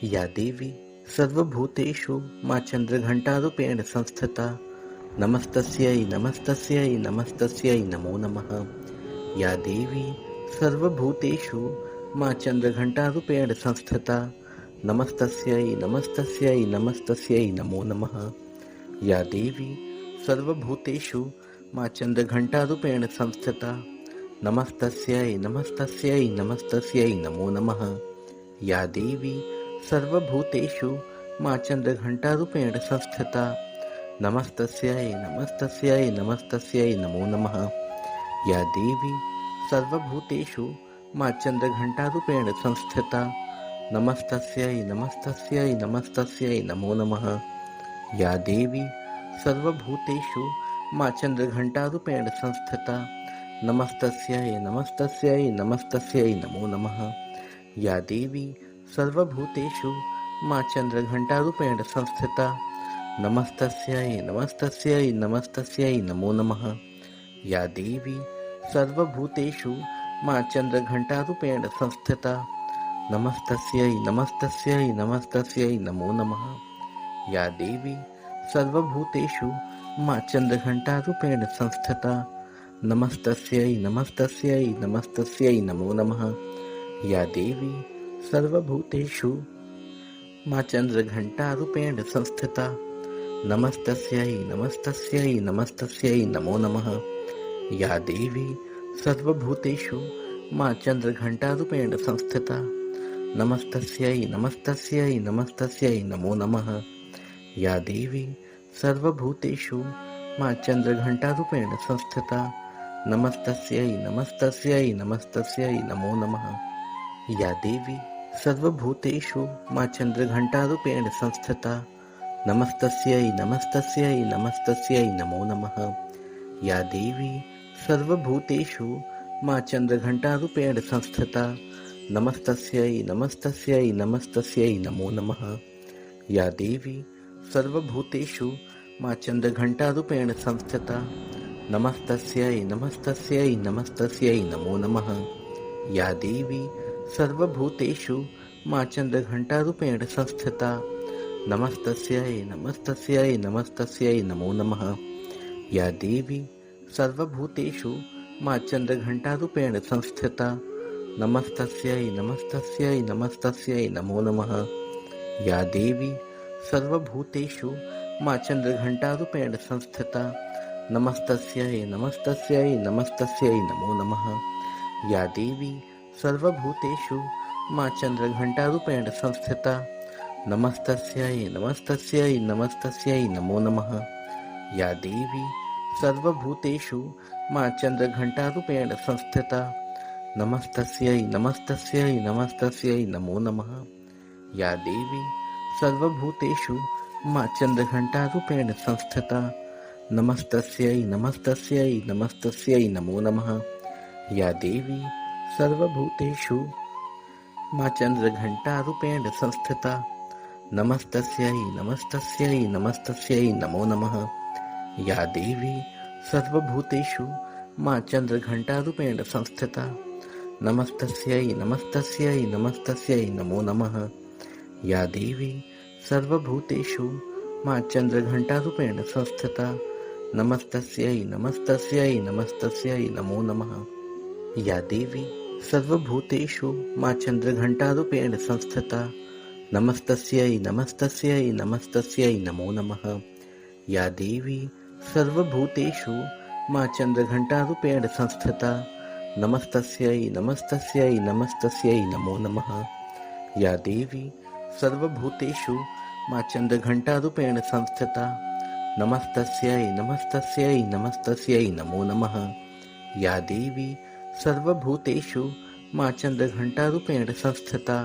या देवी सर्वभूतेषु मां चन्द्रघण्टारूपेण संस्थिता नमस्तस्यै नमस्तस्यै नमस्तस्यै नमो नमः। या देवी सर्वभूतेषु मां चन्द्रघण्टारूपेण संस्थिता नमस्तस्यै नमस्तस्यै नमस्तस्यै नमो नमः। या देवी सर्वभूतेषु मां चन्द्रघण्टारूपेण संस्थिता नमस्तस्यै नमस्तस्यै नमस्तस्यै नमो नमः। या देवी सर्वभूतेषु मां चन्द्रघण्टारूपेण संस्थिता नमस्तस्यै नमस्तस्यै नमस्तस्यै नमो नमः। या देवी सर्वभूतेषु मां चन्द्रघण्टारूपेण संस्थिता नमस्तस्यै नमस्तस्यै नमस्तस्यै नमो नमः। या देवी सर्वभूतेषु मां चन्द्रघण्टारूपेण संस्थिता नमस्तस्यै नमस्तस्यै नमस्तस्यै नमो नमः। या देवी सर्वभूतेषु मां चन्द्रघण्टारूपेण संस्थिता नमस्तस्यै नमस्तस्यै नमस्तस्यै नमो नमः। या देवी सर्वभूतेषु मां चन्द्रघण्टारूपेण संस्थिता नमस्तस्यै नमस्तस्यै नमस्तस्यै नमो नमः। या देवी सर्वभूतेषु मां चन्द्रघण्टारूपेण संस्थिता नमस्तस्यै नमस्तस्यै नमस्तस्यै नमो नमः। या देवी सर्वभूतेषु मां चन्द्रघण्टारूपेण संस्थिता नमस्तस्यै नमस्तस्यै नमस्तस्यै नमो नमः। या देवी सर्वभूतेषु मां चन्द्रघण्टारूपेण संस्थिता नमस्तस्यै नमस्तस्यै नमस्तस्यै नमो नमः। या देवी सर्वभूतेषु मां चन्द्रघण्टारूपेण संस्थिता नमस्तस्यै नमस्तस्यै नमस्तस्यै नमो नमः। या देवी सर्वभूतेषु मां चन्द्रघण्टारूपेण संस्थिता नमस्तस्यै नमस्तस्यै नमस्तस्यै नमो नमः। या देवी सर्वभूतेषु मां चन्द्रघण्टारूपेण संस्थिता नमस्तस्यै नमस्तस्यै नमस्तस्यै नमो नमः। या देवी सर्वभूतेषु मां चन्द्रघण्टारूपेण संस्थिता नमस्तस्यै नमस्तस्यै नमस्तस्यै नमो नमः। या देवी सर्वभूतेषु मां चन्द्रघण्टारूपेण संस्थिता नमस्तस्यै नमस्तस्यै नमस्तस्यै नमो नमः। या देवी सर्वभूतेषु मां चन्द्रघण्टारूपेण संस्थिता नमस्तस्यै नमस्तस्यै नमस्तस्यै नमो नमः। या देवी सर्वभूतेषु मां चन्द्रघण्टारूपेण संस्थिता नमस्तस्यै नमस्तस्यै नमस्तस्यै नमो नमः। या देवी सर्वभूतेषु मां चन्द्रघण्टारूपेण संस्थिता नमस्तस्यै नमस्तस्यै नमस्तस्यै नमो नमः। या देवी सर्वभूतेषु मां चन्द्रघण्टारूपेण संस्थिता नमस्तस्यै नमस्तस्यै नमस्तस्यै नमो नमः। या देवी सर्वभूतेषु मां चन्द्रघण्टारूपेण संस्थिता नमस्तस्यै नमस्तस्यै नमस्तस्यै नमो नमः। या देवी सर्वभूतेषु मां चन्द्रघण्टारूपेण संस्थिता नमस्तस्यै नमस्तस्यै नमस्तस्यै नमो नमः। या देवी सर्वभूतेषु मां चन्द्रघण्टारूपेण संस्थिता नमस्तस्यै नमस्तस्यै नमस्तस्यै नमो नमः। या देवी सर्वभूतेषु मां चन्द्रघण्टारूपेण संस्थिता नमस्तस्यै नमस्तस्यै नमस्तस्यै नमो नमः। या देवी सर्वभूतेषु मां चन्द्रघण्टारूपेण संस्थिता नमस्तस्यै नमस्तस्यै नमस्तस्यै नमो नमः। या देवी सर्वभूतेषु मां चन्द्रघण्टारूपेण संस्थिता नमस्तस्यै नमस्तस्यै नमस्तस्यै नमो नमः। या देवी सर्वभूतेषु मां चन्द्रघण्टारूपेण संस्थिता नमस्तस्यै नमस्तस्यै नमस्तस्यै नमो नमः। या देवी सर्वभूतेषु मां चन्द्रघण्टारूपेण संस्थिता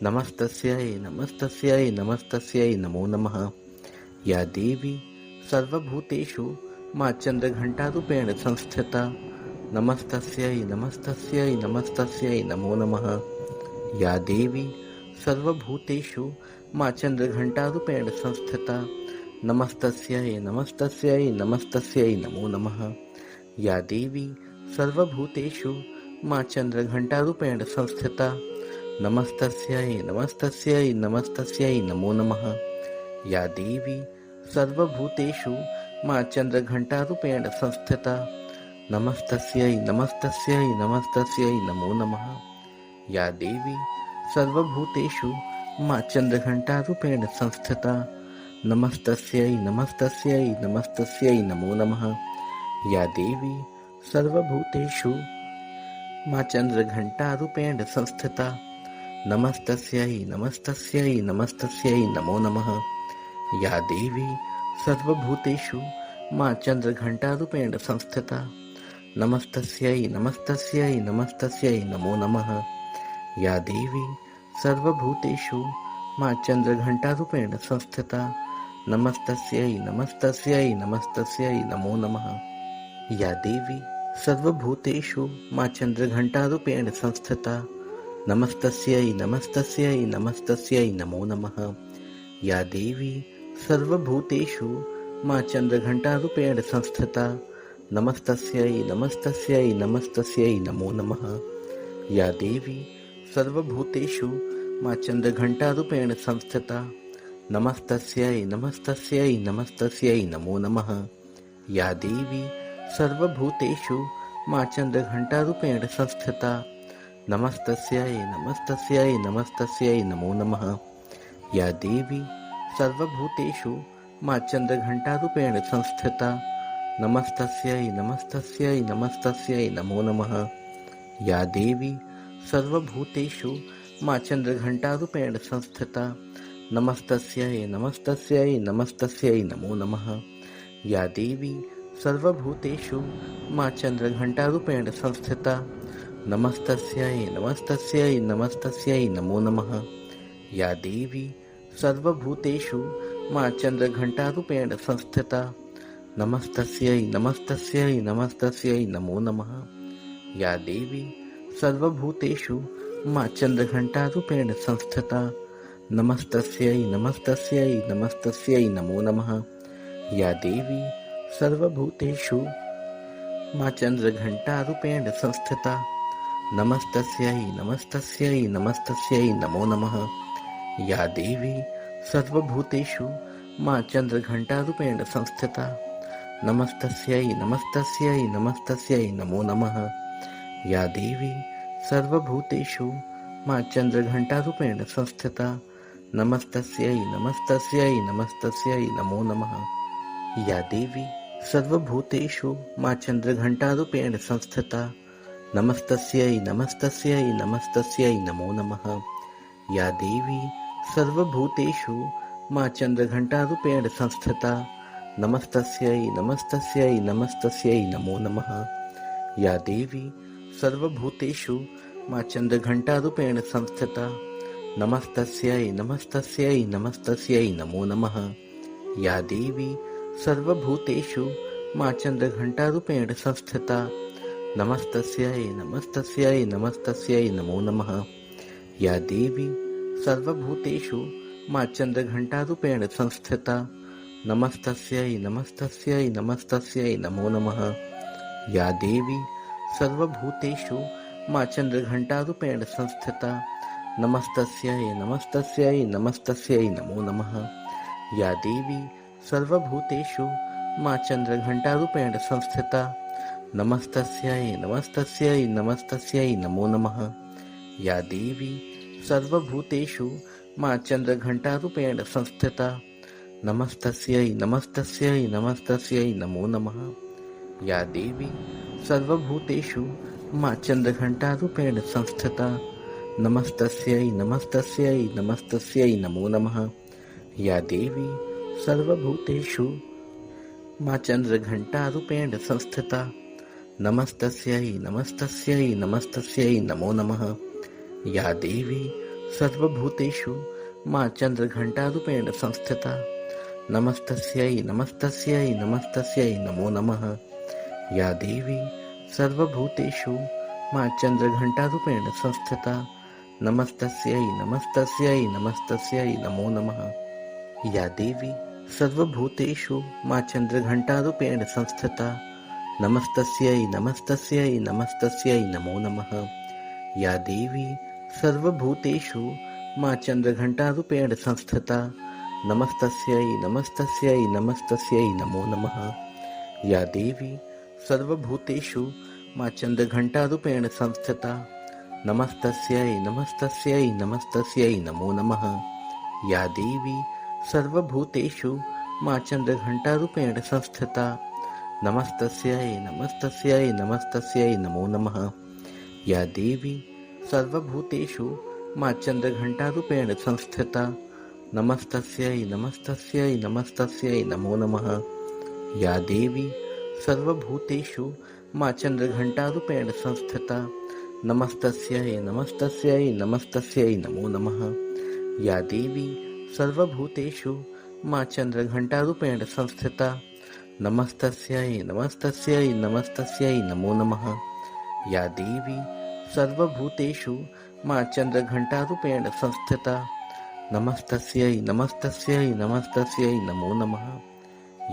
नमस्तस्यै नमस्तस्यै नमस्तस्यै नमो नमः। या देवी सर्वभूतेषु मां चन्द्रघण्टारूपेण संस्थिता नमस्तस्यै नमस्तस्यै नमस्तस्यै नमो नमः। या देवी सर्वभूतेषु मां चन्द्रघण्टारूपेण संस्थिता नमस्तस्यै नमस्तस्यै नमस्तस्यै नमो नमः। या देवी सर्वभूतेषु मां चन्द्रघण्टारूपेण संस्थिता नमस्तस्यै नमस्तस्यै नमस्तस्यै नमो नमः। या देवी सर्वभूतेषु मां चन्द्रघण्टारूपेण संस्थिता नमस्तस्यै नमस्तस्यै नमस्तस्यै नमो नमः। या देवी सर्वभूतेषु मां चन्द्रघण्टारूपेण संस्थिता नमस्तस्यै नमस्तस्यै नमस्तस्यै नमो नमः। या देवी सर्वभूतेषु मां चन्द्रघण्टारूपेण संस्थिता नमस्तस्यै नमस्तस्यै नमस्तस्यै नमो नमः। या देवी सर्वभूतेषु मां चन्द्रघण्टारूपेण संस्थिता नमस्तस्यै नमस्तस्यै नमस्तस्यै नमो नमः। या देवी सर्वभूतेषु मां चन्द्रघण्टारूपेण संस्थिता नमस्तस्यै नमस्तस्यै नमस्तस्यै नमो नमः। या देवी सर्वभूतेषु मां चन्द्रघण्टारूपेण संस्थिता नमस्तस्यै नमस्तस्यै नमस्तस्यै नमो नमः। या देवी सर्वभूतेषु मां चन्द्रघण्टारूपेण संस्थिता नमस्तस्यै नमस्तस्यै नमस्तस्यै नमो नमः। या देवी सर्वभूतेषु मां चन्द्रघण्टारूपेण संस्थिता नमस्तस्यै नमस्तस्यै नमस्तस्यै नमो नमः। या देवी सर्वभूतेषु मां चन्द्रघण्टारूपेण संस्थिता नमस्तस्यै नमस्तस्यै नमस्तस्यै नमो नमः। या देवी सर्वभूतेषु मां चन्द्रघण्टारूपेण संस्थिता नमस्तस्यै नमस्तस्यै नमस्तस्यै नमो नमः। या देवी सर्वभूतेषु मां चन्द्रघण्टारूपेण संस्थिता नमस्तस्यै नमस्तस्यै नमस्तस्यै नमो नमः। या देवी सर्वभूतेषु मां चन्द्रघण्टारूपेण संस्थिता नमस्तस्यै नमस्तस्यै नमस्तस्यै नमो नमः। या देवी सर्वभूतेषु मां चन्द्रघण्टारूपेण संस्थिता नमस्तस्यै नमस्तस्यै नमस्तस्यै नमो नमः। या देवी सर्वभूतेषु मां चन्द्रघण्टारूपेण संस्थिता नमस्तस्यै नमस्तस्यै नमस्तस्यै नमो नमः। या देवी सर्वभूतेषु मां चन्द्रघण्टारूपेण संस्थिता नमस्तस्यै नमस्तस्यै नमस्तस्यै नमो नमः। या देवी सर्वभूतेषु मां चन्द्रघण्टारूपेण संस्थिता नमस्तस्यै नमस्तस्यै नमस्तस्यै नमो नमः। या देवी सर्वभूतेषु मां चन्द्रघण्टारूपेण संस्थिता नमस्तस्यै नमस्तस्यै नमस्तस्यै नमो नमः। या देवी सर्वभूतेषु मां चन्द्रघण्टारूपेण संस्थिता नमस्तस्यै नमस्तस्यै नमस्तस्यै नमो नमः। या देवी सर्वभूतेषु मां चन्द्रघण्टारूपेण संस्थिता नमस्तस्यै नमस्तस्यै नमस्तस्यै नमो नमः। या देवी सर्वभूतेषु मां चन्द्रघण्टारूपेण संस्थिता नमस्तस्यै नमस्तस्यै नमस्तस्यै नमो नमः। या देवी सर्वभूतेषु मां चन्द्रघण्टारूपेण संस्थिता नमस्तस्यै नमस्तस्यै नमस्तस्यै नमो नमः। या देवी सर्वभूतेषु मां चन्द्रघण्टारूपेण संस्थिता नमस्तस्यै नमस्तस्यै नमस्तस्यै नमो नमः। या देवी सर्वभूतेषु मां चन्द्रघण्टारूपेण संस्थिता नमस्तस्यै नमस्तस्यै नमस्तस्यै नमो नमः। या देवी सर्वभूतेषु मां चन्द्रघण्टारूपेण संस्थिता नमस्तस्यै नमस्तस्यै नमस्तस्यै नमो नमः। या देवी सर्वभूतेषु मां चन्द्रघण्टारूपेण संस्थिता नमस्तस्यै नमस्तस्यै नमस्तस्यै नमो नमः। या देवी सर्वभूतेषु मां चन्द्रघण्टारूपेण संस्थिता नमस्तस्यै नमस्तस्यै नमस्तस्यै नमो नमः। या देवी सर्वभूतेषु मां चन्द्रघण्टारूपेण संस्थिता नमस्तस्यै नमस्तस्यै नमस्तस्यै नमो नमः। या देवी सर्वभूतेषु मां चन्द्रघण्टारूपेण संस्थिता नमस्तस्यै नमस्तस्यै नमस्तस्यै नमो नमः। या देवी सर्वभूतेषु मां चन्द्रघण्टारूपेण संस्थिता नमस्तस्यै नमस्तस्यै नमस्तस्यै नमो नमः। या देवी सर्वभूतेषु मां चन्द्रघण्टारूपेण संस्थिता नमस्तस्यै नमस्तस्यै नमस्तस्यै नमो नमः। या देवी सर्वभूतेषु मां चन्द्रघण्टारूपेण संस्थिता नमस्तस्यै नमस्तस्यै नमस्तस्यै नमो नमः। या देवी सर्वभूतेषु मां चन्द्रघण्टारूपेण संस्थिता नमस्तस्यै नमस्तस्यै नमस्तस्यै नमो नमः। या देवी सर्वभूतेषु मां चन्द्रघण्टारूपेण संस्थिता नमस्तस्यै नमस्तस्यै नमस्तस्यै नमो नमः। या देवी सर्वभूतेषु मां चन्द्रघण्टारूपेण संस्थिता नमस्तस्यै नमस्तस्यै नमस्तस्यै नमो नमः। या देवी सर्वभूतेषु मां चन्द्रघण्टारूपेण संस्थिता नमस्तस्यै नमस्तस्यै नमस्तस्यै नमो नमः। या देवी सर्वभूतेषु मां चन्द्रघण्टारूपेण संस्थिता नमस्तस्यै नमस्तस्यै नमस्तस्यै नमो नमः। या देवी सर्वभूतेषु मां चन्द्रघण्टारूपेण संस्थिता नमस्तस्यै नमस्तस्यै नमस्तस्यै नमो नमः।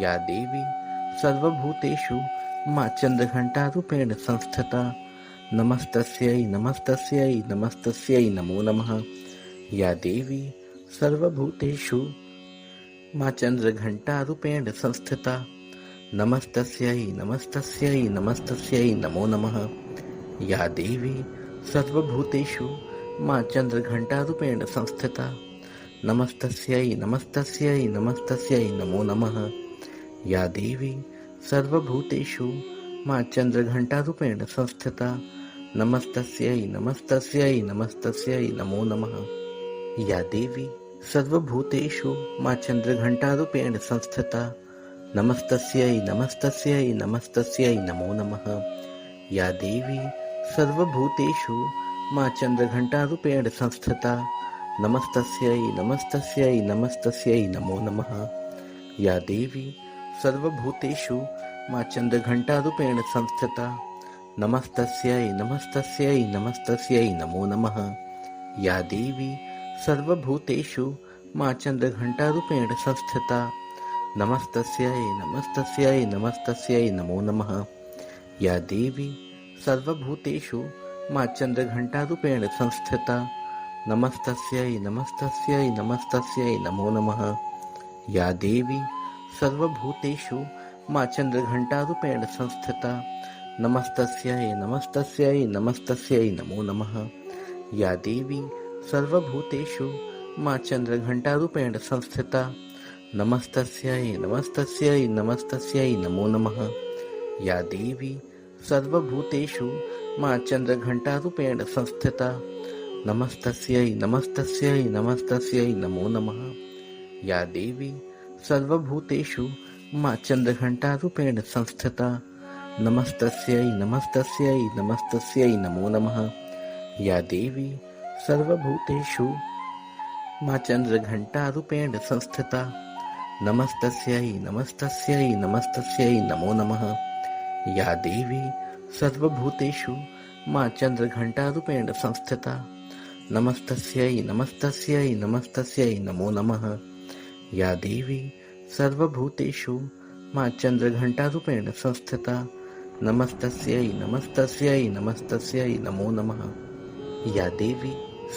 या देवी सर्वभूतेषु मां चन्द्रघण्टारूपेण संस्थिता नमस्तस्यै नमस्तस्यै नमस्तस्यै नमो नमः। या देवी सर्वभूतेषु मां चन्द्रघण्टारूपेण संस्थिता नमस्तस्यै नमस्तस्यै नमस्तस्यै नमो नमः। या देवी सर्वभूतेषु मां चन्द्रघण्टारूपेण संस्थिता नमस्तस्यै नमस्तस्यै नमस्तस्यै नमो नमः। या देवी सर्वभूतेषु मां चन्द्रघण्टारूपेण संस्थिता नमस्तस्यै नमस्तस्यै नमस्तस्यै नमो नमः। या देवी सर्वभूतेषु मां चन्द्रघण्टारूपेण संस्थिता नमस्तस्यै नमस्तस्यै नमस्तस्यै नमो नमः। या देवी सर्वभूतेषु मां चन्द्रघण्टारूपेण संस्थिता नमस्तस्यै नमस्तस्यै नमस्तस्यै नमो नमः। या देवी सर्वभूतेषु मां चन्द्रघण्टारूपेण संस्थिता नमस्तस्यै नमस्तस्यै नमस्तस्यै नमो नमः। या देवी सर्वभूतेषु मां चन्द्रघण्टारूपेण संस्थिता नमस्तस्यै नमस्तस्यै नमस्तस्यै नमो नमः। या देवी सर्वभूतेषु मां चन्द्रघण्टारूपेण संस्थिता नमस्तस्यै नमस्तस्यै नमस्तस्यै नमो नमः। या देवी सर्वभूतेषु मां चन्द्रघण्टारूपेण संस्थिता नमस्तस्यै नमस्तस्यै नमस्तस्यै नमो नमः। या देवी सर्वभूतेषु मां चन्द्रघण्टारूपेण संस्थिता नमस्तस्यै नमस्तस्यै नमस्तस्यै नमो नमः। या देवी सर्वभूतेषु मां चन्द्रघण्टारूपेण संस्थिता नमस्तस्यै नमस्तस्यै नमस्तस्यै नमो नमः। या देवी सर्वभूतेषु मां चन्द्रघण्टारूपेण संस्थिता नमस्तस्यै नमस्तस्यै नमस्तस्यै नमो नमः। या देवी सर्वभूतेषु मां चन्द्रघण्टारूपेण संस्थिता नमस्तस्यै नमस्तस्यै नमस्तस्यै नमो नमः। या देवी सर्वभूतेषु मां चन्द्रघण्टारूपेण संस्थिता नमस्तस्यै नमस्तस्यै नमस्तस्यै नमो नमः। या देवी सर्वभूतेषु मां चन्द्रघण्टारूपेण संस्थिता नमस्तस्यै नमस्तस्यै नमस्तस्यै नमो नमः। या देवी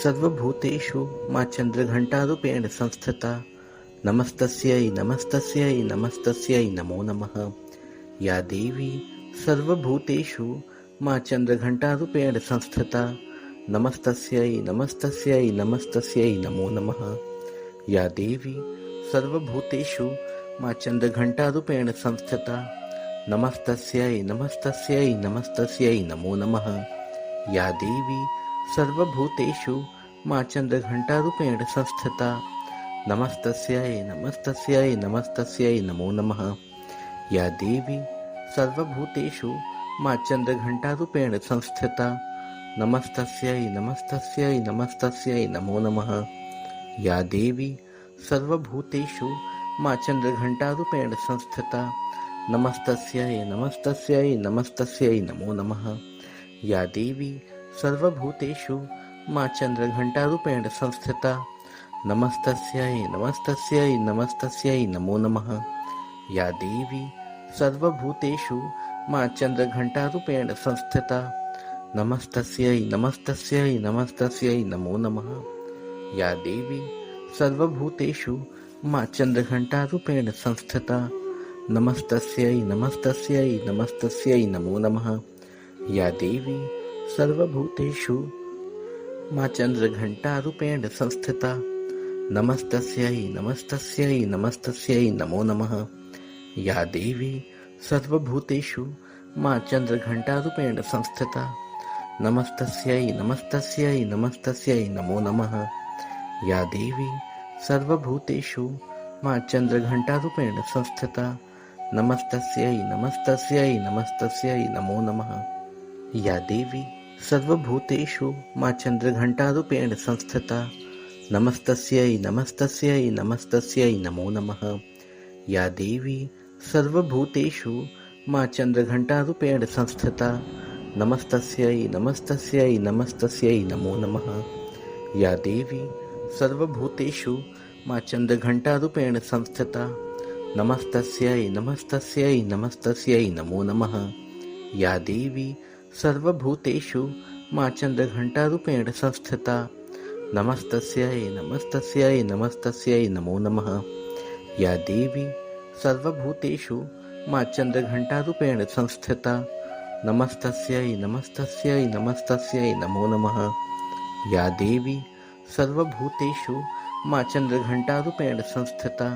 सर्वभूतेषु मां चन्द्रघण्टारूपेण संस्थिता नमस्तस्यै नमस्तस्यै नमस्तस्यै नमो नमः। या देवी सर्वभूतेषु मां चन्द्रघण्टारूपेण संस्थिता नमस्तस्यै नमस्तस्यै नमस्तस्यै नमो नमः। या देवी सर्वभूतेषु मां चन्द्रघण्टारूपेण संस्थिता नमस्तस्यै नमस्तस्यै नमस्तस्यै नमो नमः। या देवी सर्वभूतेषु मां चन्द्रघण्टारूपेण संस्थिता नमस्तस्यै नमस्तस्यै नमस्तस्यै नमो नमः। या देवी सर्वभूतेषु मां चन्द्रघण्टारूपेण संस्थिता नमस्तस्यै नमस्तस्यै नमस्तस्यै नमो नमः। या देवी सर्वभूतेषु मां चन्द्रघण्टारूपेण संस्थिता नमस्तस्यै नमस्तस्यै नमस्तस्यै नमो नमः। या देवी सर्वभूतेषु मां चन्द्रघण्टारूपेण संस्थिता नमस्तस्यै नमस्तस्यै नमस्तस्यै नमो नमः। या देवी सर्वभूतेषु मां चन्द्रघण्टारूपेण संस्थिता नमस्तस्यै नमस्तस्यै नमस्तस्यै नमो नमः। या देवी सर्वभूतेषु मा चन्द्रघण्टारूपेण संस्थिता नमस्तस्यै नमस्तस्यै नमस्तस्यै नमो नमः। या देवी सर्वभूतेषु मा चन्द्रघण्टारूपेण संस्थिता नमस्तस्यै नमस्तस्यै नमस्तस्यै नमो नमः। या देवी सर्वभूतेषु मा चन्द्रघण्टारूपेण संस्थिता नमस्तस्यै नमस्तस्यै नमस्तस्यै नमो नमः। या देवी सर्वभूतेषु मा चन्द्रघण्टारूपेण संस्थिता नमस्तस्यै नमस्तस्यै नमस्तस्यै नमो नमः। या देवी सर्वभूतेषु मा चन्द्रघण्टारूपेण संस्थिता नमस्तस्यै नमस्तस्यै नमस्तस्यै नमो नमः। या देवी सर्वभूतेषु मा चन्द्रघण्टारूपेण संस्थिता नमस्तस्यै नमस्तस्यै नमस्तस्यै नमो नमः। या देवी सर्वभूतेषु मा चन्द्रघण्टारूपेण संस्थिता नमस्तस्यै नमस्तस्यै नमस्तस्यै नमो नमः। या देवी सर्वभूतेषु मा चन्द्रघण्टारूपेण संस्थिता नमस्तस्यै नमस्तस्यै नमस्तस्यै नमो नमः। या देवी सर्वभूतेषु मा चन्द्रघण्टारूपेण संस्थिता नमस्तस्यै नमस्तस्यै नमस्तस्यै नमो नमः। या देवी सर्वभूतेषु मा चन्द्रघण्टारूपेण संस्थिता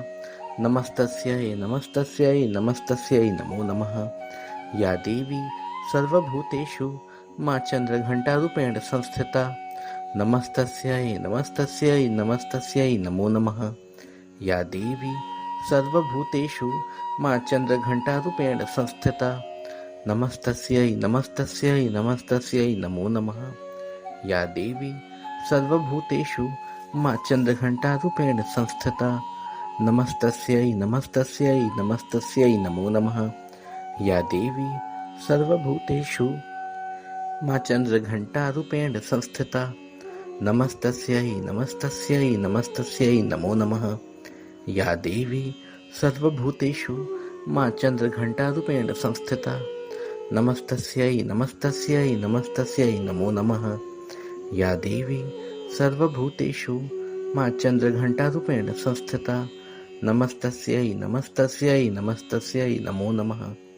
नमस्तस्यै नमस्तस्यै नमस्तस्यै नमो नमः। या देवी सर्वभूतेषु मा चन्द्रघण्टारूपेण संस्थिता नमस्तस्यै नमस्तस्यै नमस्तस्यै नमो नमः। या देवी सर्वभूतेषु मा चन्द्रघण्टारूपेण संस्थिता नमस्तस्यै नमस्तस्यै नमस्तस्यै नमो नमः। या देवी सर्वभूतेषु मा चन्द्रघण्टारूपेण संस्थिता नमस्तस्यै नमस्तस्यै नमस्तस्यै नमो नमः। या देवी सर्वभूतेषु मा चन्द्रघण्टारूपेण संस्थिता नमस्तस्यै नमस्तस्यै नमस्तस्यै नमो नमः। या देवी सर्वभूतेषु मा चन्द्रघण्टारूपेण संस्थिता नमस्तस्यै नमस्तस्यै नमस्तस्यै नमो नमः। या देवी सर्वभूतेषु मा चन्द्रघण्टारूपेण संस्थिता नमस्तस्यै नमस्तस्यै नमस्तस्यै नमो नमः।